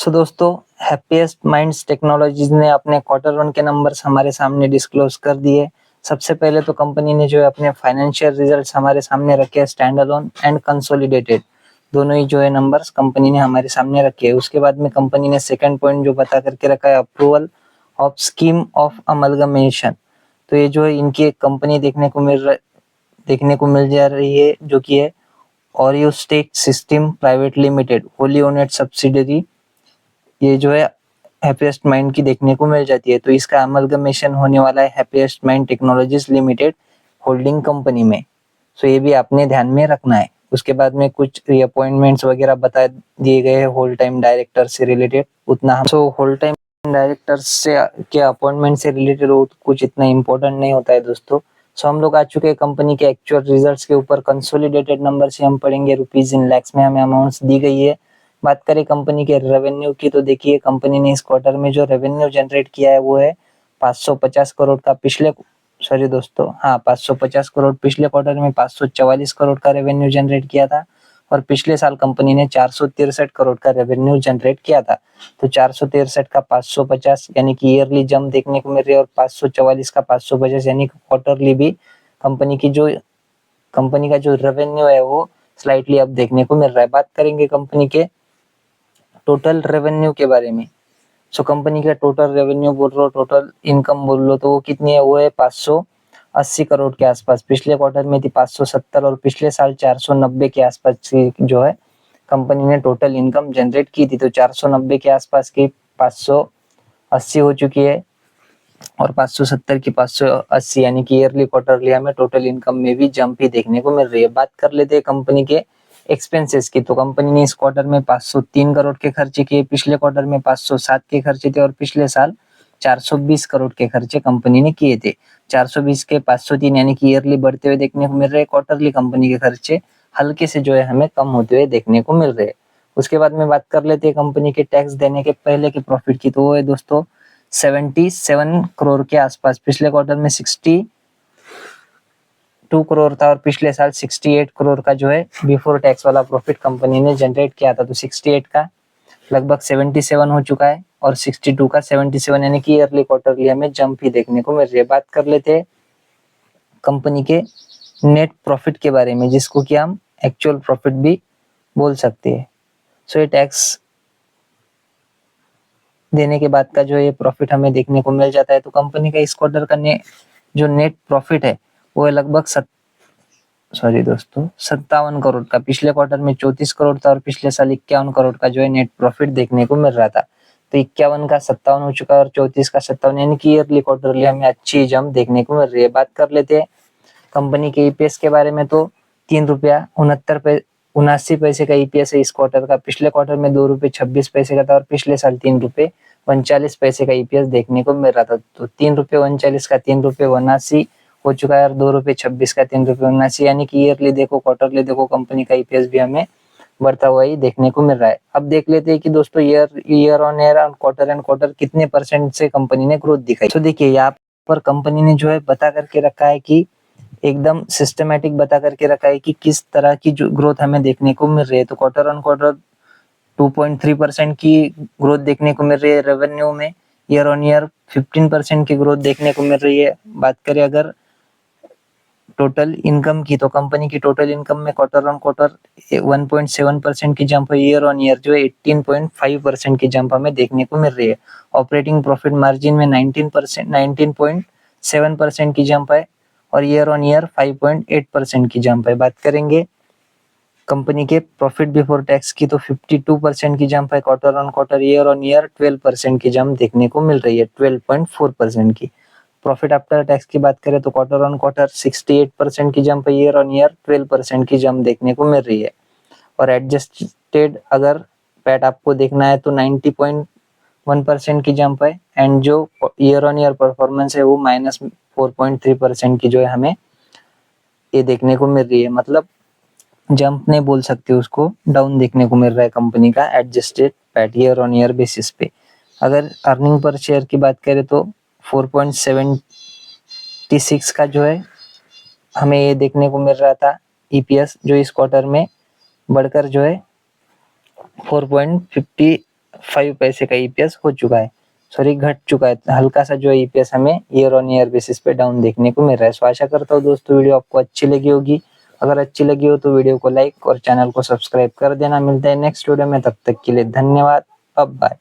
सो दोस्तों, happiest minds technologies ने अपने क्वार्टर वन के नंबर्स हमारे सामने डिस्क्लोज कर दिए। सबसे पहले तो कंपनी ने जो है अपने फाइनेंशियल रिजल्ट्स हमारे सामने रखे हैं, स्टैंड अलोन एंड कंसोलिडेटेड, दोनों ही जो है नंबर्स कंपनी ने हमारे सामने रखे हैं। उसके बाद में कंपनी ने सेकंड पॉइंट जो बता करके रखा है, approval of scheme of amalgamation. तो ये जो है इनकी एक कंपनी देखने को मिल जा रही है, जो कि है Oreo state system private limited, wholly owned subsidiary. ये जो है हैप्पीएस्ट माइंड की देखने को मिल जाती है। तो इसका अमलगमेशन होने वाला है happiest mind technologies limited holding company में। सो ये भी आपने ध्यान में रखना है। उसके बाद में कुछ रीअपॉइंटमेंट्स वगैरह बता दिए गए हैं होल टाइम डायरेक्टर से रिलेटेड, उतना हम होल टाइम डायरेक्टर से के अपॉइंटमेंट से रिलेटेड कुछ इतना इम्पोर्टेंट नहीं होता है दोस्तों। सो हम लोग आ चुके हैं कंपनी के एक्चुअल रिजल्ट्स के ऊपर। कंसोलिडेटेड नंबर से हम पढ़ेंगे, रुपीज इन लैक्स में हमें अमाउंट्स दी गई है। बात करें कंपनी के रेवेन्यू की, तो देखिए कंपनी ने इस क्वार्टर में जो रेवेन्यू जनरेट किया है वो है 550 करोड़ का। 550 करोड़, पिछले क्वार्टर में 544 करोड़ का रेवेन्यू जनरेट किया था। और पिछले साल कंपनी ने 463 करोड़ का रेवेन्यू जनरेट किया था। तो 463 का 550 यानी कि ईयरली जंप देखने को मिल रही है, और 544 का 550 यानी कि क्वार्टरली भी कंपनी का जो रेवेन्यू है वो स्लाइटली अब देखने को मिल रहा है। बात करेंगे कंपनी के टोटल रेवेन्यू के बारे में। सो कंपनी का टोटल रेवेन्यू बोल लो, टोटल इनकम बोल लो, तो वो कितनी है, वो है 580 करोड़ के आसपास। पिछले क्वार्टर में थी 570, और पिछले साल 490 के आसपास की जो है कंपनी ने टोटल इनकम जनरेट की थी। तो 490 के आसपास की 580 हो चुकी है, और 570 की 580 यानी कि ईयरली क्वार्टरली हमें टोटल इनकम में भी जंप ही देखने को मिल रही है। बात कर लेते हैं कंपनी के एक्सपेंसेस की। तो कंपनी ने इस क्वार्टर में 503 करोड़ के खर्चे किए, पिछले क्वार्टर में 507 के खर्चे थे, और पिछले साल 420 करोड़ के खर्चे कंपनी ने किए थे। 420 के 503 यानी कि ईयरली बढ़ते हुए देखने को मिल रहे हैं। क्वार्टरली कंपनी के खर्चे हल्के से जो है हमें कम होते हुए देखने को मिल रहे हैं। उसके बाद में बात कर लेते हैं कंपनी के टैक्स देने के पहले के प्रॉफिट की। तो वो है दोस्तों 77 करोड़ के आसपास। पिछले क्वार्टर में 62 करोड़ था, और पिछले साल 68 करोड़ का जो है बिफोर टैक्स वाला प्रॉफिट कंपनी ने जनरेट किया था। तो 68 का लगभग 77 हो चुका है, और 62 का 77 यानी कि ईयरली क्वार्टरली हमें जंप ही देखने को मिल रही है। बात कर लेते हैं कंपनी के नेट प्रॉफिट के बारे में, जिसको कि हम एक्चुअल प्रॉफिट भी बोल सकते हैं। सो ये टैक्स देने के बाद का जो ये प्रॉफिट हमें देखने को मिल जाता है। तो कंपनी का इस क्वार्टर का जो नेट प्रॉफिट है वो है लगभग 57 करोड़ का। पिछले क्वार्टर में 34 करोड़ था, और पिछले साल 51 करोड़ का जो है नेट प्रॉफिट देखने को मिल रहा था। तो 51 का 57 हो चुका है, और 34 का 57 यानी कि ईयरली क्वार्टरली हमें अच्छी जंप देखने को मिल रही है। बात कर लेते हैं कंपनी के ईपीएस के बारे में। तो 3 रुपया 69 पैसे का ईपीएस है इस क्वार्टर का। पिछले क्वार्टर में 2 रुपये 26 पैसे का था, और पिछले साल 3 रुपये 39 पैसे का ईपीएस देखने को मिल रहा था। तो 3 रुपये 39 का 3 रुपये 79 हो चुका है, और 2 रुपये 26 का 3 रुपये 79 यानी कि ईयरली देखो, क्वार्टरली देखो, कंपनी का ईपीएस भी हमें बढ़ता हुआ ही देखने को मिल रहा है। अब देख लेते हैं कि दोस्तों ईयर ऑन ईयर और क्वार्टर एंड क्वार्टर कितने परसेंट से कंपनी ने ग्रोथ दिखाई। तो देखिए यहाँ पर कंपनी ने जो है बता करके रखा है कि एकदम सिस्टमैटिक बता करके रखा है कि किस तरह की जो ग्रोथ हमें देखने को मिल रही है। तो क्वार्टर ऑन क्वार्टर 2.3% की ग्रोथ देखने को मिल रही है रेवेन्यू में। ईयर ऑन ईयर 15% की ग्रोथ देखने को मिल रही है। बात करें अगर टोटल इनकम की, तो कंपनी की टोटल इनकम में क्वार्टर ऑन क्वार्टर 1.7% की जंप है। ईयर ऑन ईयर जो है 18.5% की जंप हमें देखने को मिल रही है। ऑपरेटिंग प्रॉफिट मार्जिन में 19.7% की जंप है, और ईयर ऑन ईयर 5.8% की जंप है। बात करेंगे कंपनी के प्रॉफिट बिफोर टैक्स की, तो 52% की जंप है quarter on quarter. Year on year 12% की जंप देखने को मिल रही है, 12.4% की। प्रॉफिट आफ्टर टैक्स की बात करें तो क्वार्टर ऑन क्वार्टर 68% की जंप है, ईयर ऑन ईयर 12% की जंप देखने को मिल रही है। और एडजस्टेड अगर पैट आपको देखना है तो 90.1% की जंप है, एंड जो ईयर ऑन ईयर परफॉर्मेंस है वो -4.3% की जो है हमें ये देखने को मिल रही है। मतलब जंप नहीं बोल सकते उसको, डाउन देखने को मिल रहा है कंपनी का adjusted PAT year on year basis पे। अगर अर्निंग पर शेयर की बात करें तो 4.76 का जो है हमें ये देखने को मिल रहा था ईपीएस, जो इस क्वार्टर में बढ़कर जो है 4.50 5 पैसे का ईपीएस हो चुका है, सॉरी घट चुका है। हल्का सा जो ईपीएस हमें ईयर ऑन ईयर बेसिस पे डाउन देखने को मिल रहा है। सो आशा करता हूँ दोस्तों वीडियो आपको अच्छी लगी होगी। अगर अच्छी लगी हो तो वीडियो को लाइक और चैनल को सब्सक्राइब कर देना। मिलते हैं नेक्स्ट वीडियो में, तब तक के लिए धन्यवाद। अब बाय।